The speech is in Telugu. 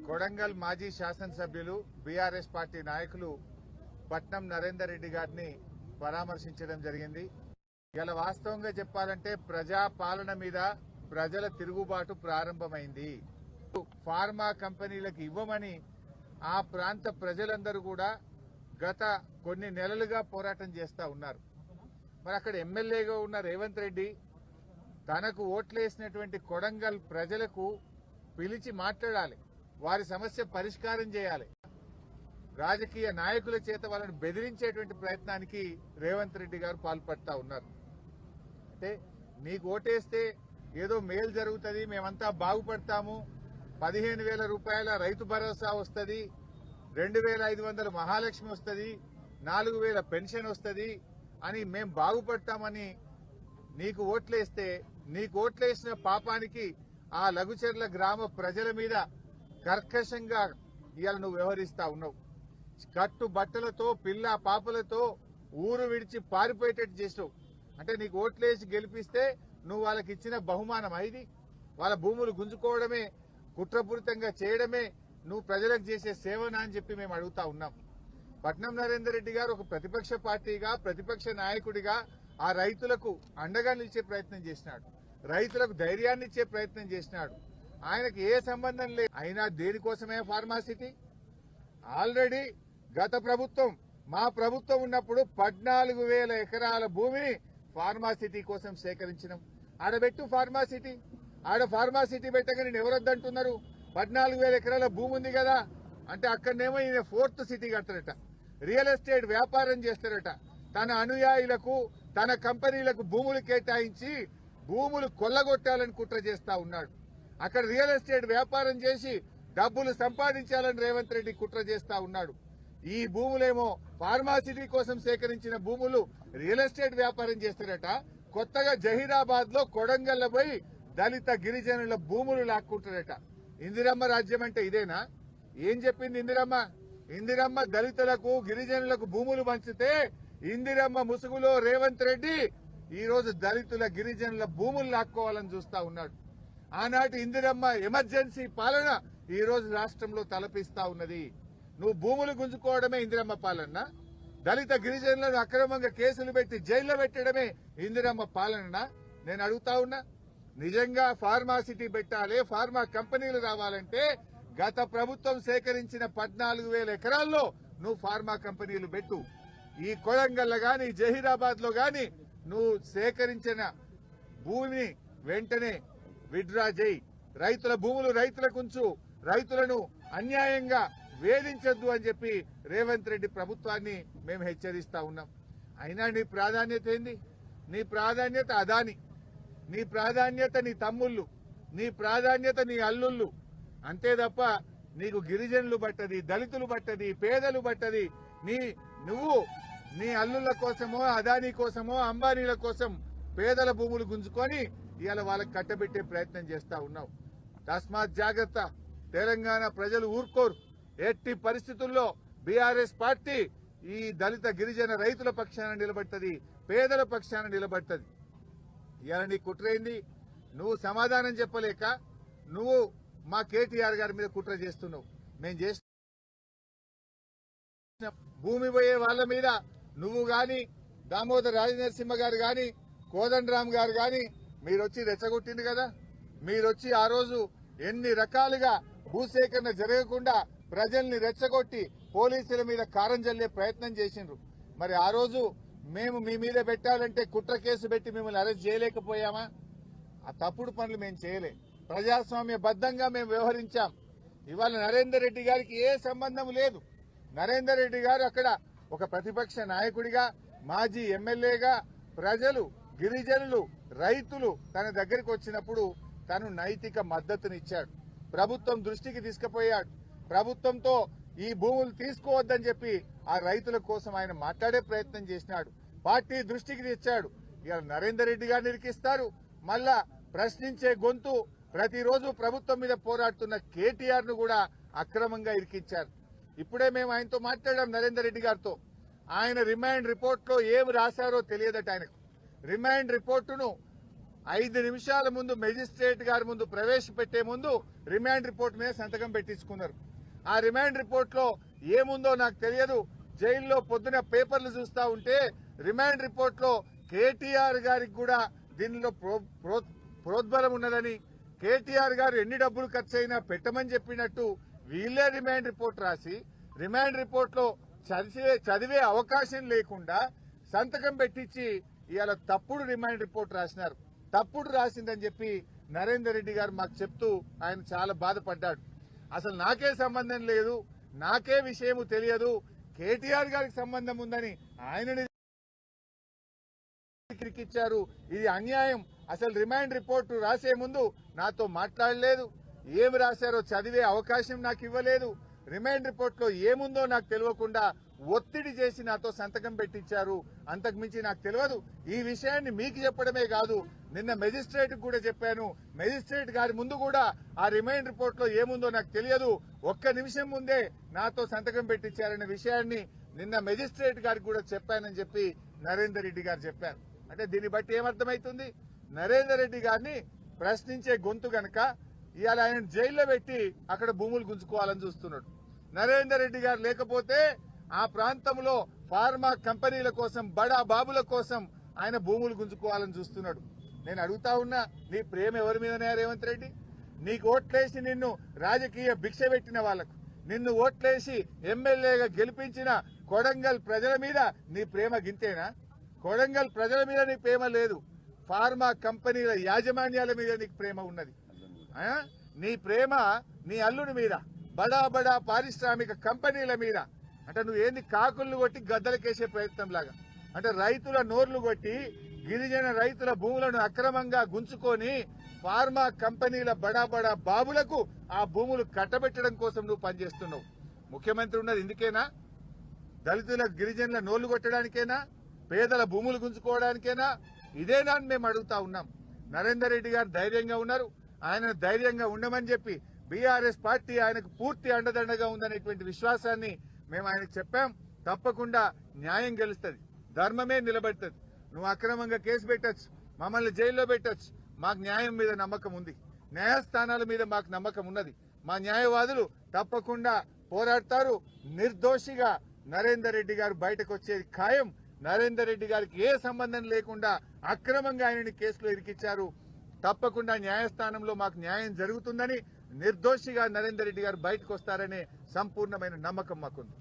కొడంగల్ మాజీ శాసనసభ్యులు బీఆర్ఎస్ పార్టీ నాయకులు పట్నం నరేందర్ రెడ్డి గారిని పరామర్శించడం జరిగింది. ఇలా వాస్తవంగా చెప్పాలంటే ప్రజా పాలన మీద ప్రజల తిరుగుబాటు ప్రారంభమైంది. ఫార్మా కంపెనీలకు ఇవ్వమని ఆ ప్రాంత ప్రజలందరూ కూడా గత కొన్ని నెలలుగా పోరాటం చేస్తా ఉన్నారు. మరి అక్కడ ఎమ్మెల్యేగా ఉన్న రేవంత్ రెడ్డి తనకు ఓట్లేసినటువంటి కొడంగల్ ప్రజలకు పిలిచి మాట్లాడాలి, వారి సమస్య పరిష్కారం చేయాలి. రాజకీయ నాయకుల చేత వాళ్ళని బెదిరించేటువంటి ప్రయత్నానికి రేవంత్ రెడ్డి గారు పాల్పడతా ఉన్నారు. అంటే నీకు ఓటేస్తే ఏదో మేలు జరుగుతుంది, మేమంతా బాగుపడతాము, 15,000 రూపాయల రైతు భరోసా వస్తుంది, 2,500 మహాలక్ష్మి వస్తుంది, 4,000 పెన్షన్ వస్తుంది అని మేం బాగుపడతామని నీకు ఓట్లేస్తే నీకు ఓట్లేసిన పాపానికి ఆ లఘుచర్ల గ్రామ ప్రజల మీద కర్కశంగా ఇవాళ నువ్వు వ్యవహరిస్తా ఉన్నావు. కట్టు బట్టలతో పిల్ల పాపలతో ఊరు విడిచి పారిపోయేటట్టు చేసావు. అంటే నీకు ఓట్లేసి గెలిపిస్తే నువ్వు వాళ్ళకి ఇచ్చిన బహుమానం ఇది. వాళ్ళ భూములు గుంజుకోవడమే, కుట్రపూరితంగా చేయడమే నువ్వు ప్రజలకు చేసే సేవనా అని చెప్పి మేము అడుగుతా ఉన్నాం. పట్నం నరేందర్ రెడ్డి గారు ఒక ప్రతిపక్ష పార్టీగా, ప్రతిపక్ష నాయకుడిగా ఆ రైతులకు అండగా నిలిచే ప్రయత్నం చేసినాడు, రైతులకు ధైర్యాన్ని ఇచ్చే ప్రయత్నం చేసినాడు. ఆయనకు ఏ సంబంధం లేదు. అయినా దేనికోసమే ఫార్మాసిటీ? ఆల్రెడీ గత ప్రభుత్వం, మా ప్రభుత్వం ఉన్నప్పుడు 14,000 ఎకరాల భూమిని ఫార్మాసిటీ కోసం సేకరించినాం. ఆడబెట్టు ఫార్మాసిటీ, ఆడ ఫార్మాసిటీ పెట్టగా నేను ఎవరొద్దంటున్నారు? 14,000 ఎకరాల భూమి ఉంది కదా అంటే అక్కడనేమో ఈయన 4th సిటీ కడతారట, రియల్ ఎస్టేట్ వ్యాపారం చేస్తారట, తన అనుయాయులకు తన కంపెనీలకు భూములు కేటాయించి భూములు కొల్లగొట్టాలని కుట్ర చేస్తా ఉన్నాడు. అక్కడ రియల్ ఎస్టేట్ వ్యాపారం చేసి డబ్బులు సంపాదించాలని రేవంత్ రెడ్డి కుట్ర చేస్తా ఉన్నాడు. ఈ భూములేమో ఫార్మాసిటీ కోసం సేకరించిన భూములు రియల్ ఎస్టేట్ వ్యాపారం చేస్తారట. కొత్తగా జహీరాబాద్ లో కొడంగల్ పోయి దళిత గిరిజనుల భూములు లాక్కుంటారట. ఇందిరమ్మ రాజ్యం అంటే ఇదేనా? ఏం చెప్పింది ఇందిరమ్మ? ఇందిరమ్మ దళితులకు గిరిజనులకు భూములు పంచితే ఇందిరమ్మ ముసుగులో రేవంత్ రెడ్డి ఈ రోజు దళితుల గిరిజనుల భూములు లాక్కోవాలని చూస్తా ఉన్నాడు. ఆనాటి ఇందిరమ్మ ఎమర్జెన్సీ పాలన ఈ రోజు రాష్ట్రంలో తలపిస్తా ఉన్నది. నువ్వు భూములు గుంజుకోవడమే ఇందిరమ్మ పాలన? దళిత గిరిజనులను అక్రమంగా కేసులు పెట్టి జైల్లో పెట్టడమే ఇందిరమ్మ పాలన? నేను అడుగుతా ఉన్నా. నిజంగా ఫార్మాసిటీ పెట్టాలి, ఫార్మా కంపెనీలు రావాలంటే గత ప్రభుత్వం సేకరించిన 14,000 ఎకరాల్లో నువ్వు ఫార్మా కంపెనీలు పెట్టు. ఈ కొడంగల్ గాని జహీరాబాద్ లో గాని నువ్వు సేకరించిన భూమిని వెంటనే విడ్రా చేయి. రైతుల భూములు రైతులకు ఉంచు, రైతులను అన్యాయంగా వేధించొద్దు అని చెప్పి రేవంత్ రెడ్డి ప్రభుత్వాన్ని మేము హెచ్చరిస్తా ఉన్నాం. అయినా నీ ప్రాధాన్యత ఏంది? నీ ప్రాధాన్యత అదాని, నీ ప్రాధాన్యత నీ తమ్ముళ్ళు, నీ ప్రాధాన్యత నీ అల్లుళ్ళు. అంతే తప్ప నీకు గిరిజనులు బట్టది, దళితులు బట్టది, పేదలు బట్టది. నువ్వు నీ అల్లుళ్ళ కోసమో అదానీ కోసమో అంబానీల కోసం పేదల భూములు గుంజుకొని ఇవాళ వాళ్ళకి కట్టబెట్టే ప్రయత్నం చేస్తా ఉన్నావు. తస్మాత్ జాగ్రత్త. తెలంగాణ ప్రజలు ఊరుకోరు. ఎట్టి పరిస్థితుల్లో బీఆర్ఎస్ పార్టీ ఈ దళిత గిరిజన రైతుల పక్షాన నిలబడుతుంది, పేదల పక్షాన నిలబడుతుంది. ఇవాళ నీ కుట్రైంది. నువ్వు సమాధానం చెప్పలేక నువ్వు మా కేటీఆర్ గారి మీద కుట్ర చేస్తున్నావు. మేము చేసిన భూమి పోయే వాళ్ళ మీద నువ్వు గాని, దామోదర్ రాజనరసింహ గారు గాని, కోదండరామ్ గారు గాని మీరొచ్చి రెచ్చగొట్టింది కదా. మీరొచ్చి ఆ రోజు ఎన్ని రకాలుగా భూసేకరణ జరగకుండా ప్రజల్ని రెచ్చగొట్టి పోలీసుల మీద కారం జల్లే ప్రయత్నం చేసిండ్రు. మరి ఆ రోజు మేము మీ మీద పెట్టాలంటే కుట్ర కేసు పెట్టి మిమ్మల్ని అరెస్ట్ చేయలేకపోయామా? ఆ తప్పుడు పనులు మేము చేయలే. ప్రజాస్వామ్య బద్దంగా మేము వ్యవహరించాం. ఇవాళ నరేందర్ రెడ్డి గారికి ఏ సంబంధం లేదు. నరేందర్ రెడ్డి గారు అక్కడ ఒక ప్రతిపక్ష నాయకుడిగా, మాజీ ఎమ్మెల్యేగా ప్రజలు, గిరిజనులు, రైతులు తన దగ్గరికి వచ్చినప్పుడు తను నైతిక మద్దతునిచ్చాడు. ప్రభుత్వం దృష్టికి తీసుకుపోయాడు. ప్రభుత్వంతో ఈ భూములు తీసుకోవద్దని చెప్పి ఆ రైతుల కోసం ఆయన మాట్లాడే ప్రయత్నం చేసినాడు. పార్టీ దృష్టికి తెచ్చాడు. ఇవాళ నరేందర్ రెడ్డి గారిని ఇరికిస్తారు. మళ్ళా ప్రశ్నించే గొంతు ప్రతిరోజు ప్రభుత్వం మీద పోరాడుతున్న కేటీఆర్ ను కూడా అక్రమంగా ఇరికించారు. ఇప్పుడే మేము ఆయనతో మాట్లాడాం, నరేందర్ రెడ్డి గారితో. ఆయన రిమాండ్ రిపోర్ట్ లో ఏమి రాశారో తెలియదట ఆయనకు. రిమాండ్ రిపోర్టును 5 నిమిషాల ముందు మెజిస్ట్రేట్ గారి ముందు ప్రవేశపెట్టే ముందు రిమాండ్ రిపోర్ట్ మీద సంతకం పెట్టించుకున్నారు. ఆ రిమాండ్ రిపోర్ట్ లో ఏముందో నాకు తెలియదు. జైల్లో పొద్దున పేపర్లు చూస్తా ఉంటే రిమాండ్ రిపోర్ట్ లో కేటీఆర్ గారికి కూడా దీనిలో ప్రోద్బలం ఉన్నదని, కేటీఆర్ గారు ఎన్ని డబ్బులు ఖర్చు అయినా పెట్టమని చెప్పినట్టు వీళ్ళే రిమాండ్ రిపోర్ట్ రాసి రిమాండ్ రిపోర్ట్ లో చదివే అవకాశం లేకుండా సంతకం పెట్టించి ఇవాళ తప్పుడు రిమాండ్ రిపోర్ట్ రాసినారు. తప్పుడు రాసిందని చెప్పి నరేందర్ రెడ్డి గారు మాకు చెప్తూ ఆయన చాలా బాధపడ్డాడు. అసలు నాకే సంబంధం లేదు, నాకే విషయము తెలియదు, కేటీఆర్ గారికి సంబంధం ఉందని ఆయనని ఇచ్చారు. ఇది అన్యాయం. అసలు రిమాండ్ రిపోర్టు రాసే ముందు నాతో మాట్లాడలేదు, ఏమి రాశారో చదివే అవకాశం నాకు ఇవ్వలేదు, రిమాండ్ రిపోర్ట్ లో ఏముందో నాకు తెలియకుండా ఒత్తిడి చేసి నాతో సంతకం పెట్టించారు. అంతకు మించి నాకు తెలియదు. ఈ విషయాన్ని మీకు చెప్పడమే కాదు, నిన్న మెజిస్ట్రేట్ కూడా చెప్పాను. మెజిస్ట్రేట్ గారి ముందు కూడా ఆ రిమాండ్ రిపోర్ట్ లో ఏముందో నాకు తెలియదు, ఒక్క నిమిషం ముందే నాతో సంతకం పెట్టించారనే విషయాన్ని నిన్న మెజిస్ట్రేట్ గారికి కూడా చెప్పానని చెప్పి నరేందర్ రెడ్డి గారు చెప్పారు. అంటే దీన్ని బట్టి ఏమర్థమవుతుంది? నరేందర్ రెడ్డి గారిని ప్రశ్నించే గొంతు గనక ఇవాళ ఆయన జైల్లో పెట్టి అక్కడ భూములు గుంజుకోవాలని చూస్తున్నాడు. నరేందర్ రెడ్డి గారు లేకపోతే ఆ ప్రాంతంలో ఫార్మా కంపెనీల కోసం, బడా బాబుల కోసం ఆయన భూములు గుంజుకోవాలని చూస్తున్నాడు. నేను అడుగుతా ఉన్నా, నీ ప్రేమ ఎవరి మీదనే రేవంత్ రెడ్డి? నీకు ఓట్లేసి నిన్ను రాజకీయ భిక్ష పెట్టిన వాళ్లకు, నిన్ను ఓట్లేసి ఎమ్మెల్యేగా గెలిపించిన కొడంగల్ ప్రజల మీద నీ ప్రేమ గింతేనా? కొడంగల్ ప్రజల మీద నీ ప్రేమ లేదు, ఫార్మా కంపెనీల యాజమాన్యాల మీద నీకు ప్రేమ ఉన్నది. నీ ప్రేమ నీ అల్లుని మీద, బడా బడా పారిశ్రామిక కంపెనీల మీద. అంటే నువ్వు ఏంది కాకులను కొట్టి గద్దలకేసే ప్రయత్నం లాగా, అంటే రైతుల నోర్లు కొట్టి గిరిజన రైతుల భూములను అక్రమంగా గుంచుకొని ఫార్మా కంపెనీల బడా బడా బాబులకు ఆ భూములు కట్టబెట్టడం కోసం నువ్వు పనిచేస్తున్నావు. ముఖ్యమంత్రి ఉన్నది ఇందుకేనా? దళితుల గిరిజనుల నోళ్లు కొట్టడానికేనా? పేదల భూములు గుంజుకోవడానికేనా? ఇదేనా అని మేము అడుగుతా ఉన్నాం. నరేందర్ రెడ్డి గారు ధైర్యంగా ఉన్నారు. ఆయన ధైర్యంగా ఉండమని చెప్పి బీఆర్ఎస్ పార్టీ ఆయనకు పూర్తి అండదండగా ఉందనేటువంటి విశ్వాసాన్ని మేము ఆయనకు చెప్పాం. తప్పకుండా న్యాయం గెలుస్తుంది, ధర్మమే నిలబడుతుంది. నువ్వు అక్రమంగా కేసు పెట్టచ్చు, మమ్మల్ని జైల్లో పెట్టచ్చు, మాకు న్యాయం మీద నమ్మకం ఉంది, న్యాయస్థానాల మీద మాకు నమ్మకం ఉన్నది. మా న్యాయవాదులు తప్పకుండా పోరాడతారు. నిర్దోషిగా నరేందర్ రెడ్డి గారు బయటకు వచ్చేది ఖాయం. నరేందర్ రెడ్డి గారికి ఏ సంబంధం లేకుండా అక్రమంగా ఆయనని కేసులో ఇరికిచ్చారు. తప్పకుండా న్యాయస్థానంలో మాకు న్యాయం జరుగుతుందని, నిర్దోషిగా నరేందర్ రెడ్డి గారు బయటకు వస్తారనే సంపూర్ణమైన నమ్మకం మాకుంది.